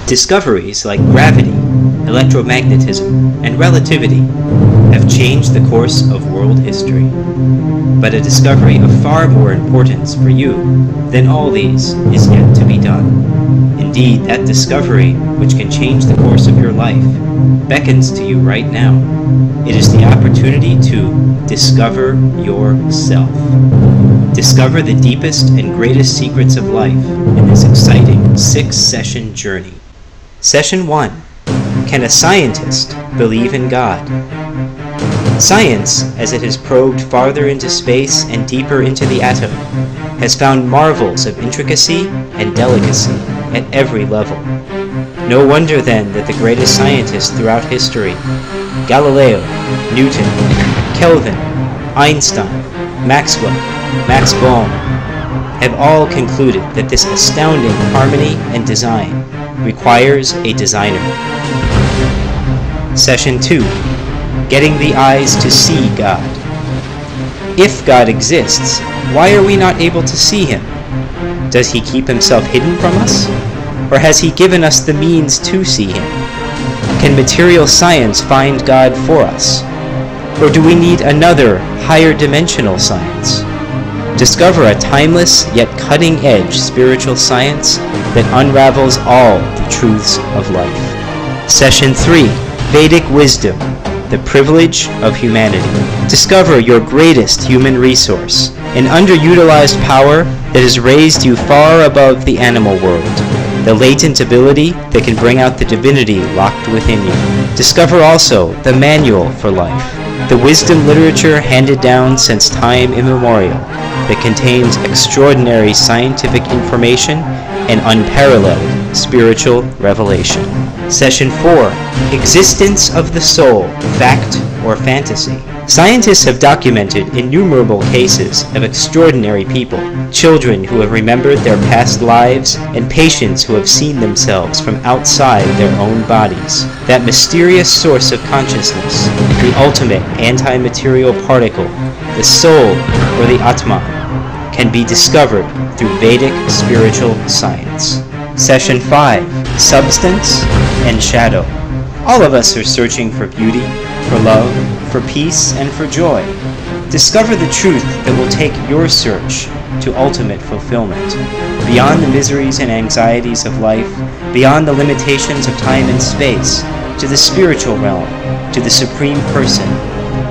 Discoveries like gravity, electromagnetism, and relativity have changed the course of world history. But a discovery of far more importance for you than all these is yet to be done. Indeed, that discovery, which can change the course of your life, beckons to you right now. It is the opportunity to discover yourself. Discover the deepest and greatest secrets of life in this exciting 6-session journey. Session 1. Can a scientist believe in God? Science, as it has probed farther into space and deeper into the atom, has found marvels of intricacy and delicacy at every level. No wonder then that the greatest scientists throughout history, Galileo, Newton, Kelvin, Einstein, Maxwell, Max Born, have all concluded that this astounding harmony and design requires a designer. Session 2. Getting the eyes to see God. If God exists, why are we not able to see Him? Does He keep Himself hidden from us? Or has He given us the means to see Him? Can material science find God for us? Or do we need another, higher dimensional science? Discover a timeless yet cutting-edge spiritual science that unravels all the truths of life. Session 3. Vedic Wisdom, the privilege of humanity. Discover your greatest human resource, an underutilized power that has raised you far above the animal world, the latent ability that can bring out the divinity locked within you. Discover also the manual for life, the wisdom literature handed down since time immemorial that contains extraordinary scientific information and unparalleled spiritual revelation. Session 4. Existence of the soul, fact or fantasy. Scientists have documented innumerable cases of extraordinary people, children who have remembered their past lives, and patients who have seen themselves from outside their own bodies. That mysterious source of consciousness, the ultimate anti-material particle, the soul or the Atman, can be discovered through Vedic spiritual science. Session 5. Substance and shadow. All of us are searching for beauty, for love, for peace, and for joy. Discover the truth that will take your search to ultimate fulfillment, beyond the miseries and anxieties of life, beyond the limitations of time and space, to the spiritual realm, to the Supreme Person,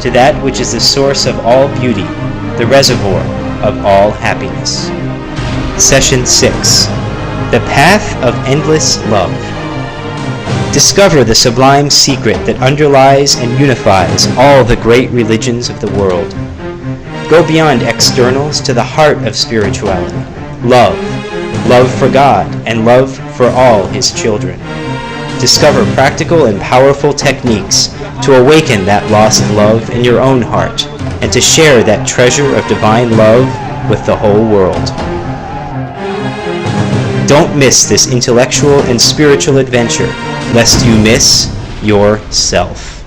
to that which is the source of all beauty, the reservoir of all happiness. Session 6. The Path of Endless Love. Discover the sublime secret that underlies and unifies all the great religions of the world. Go beyond externals to the heart of spirituality. Love. Love for God and love for all His children. Discover practical and powerful techniques to awaken that lost love in your own heart and to share that treasure of divine love with the whole world. Don't miss this intellectual and spiritual adventure, lest you miss yourself.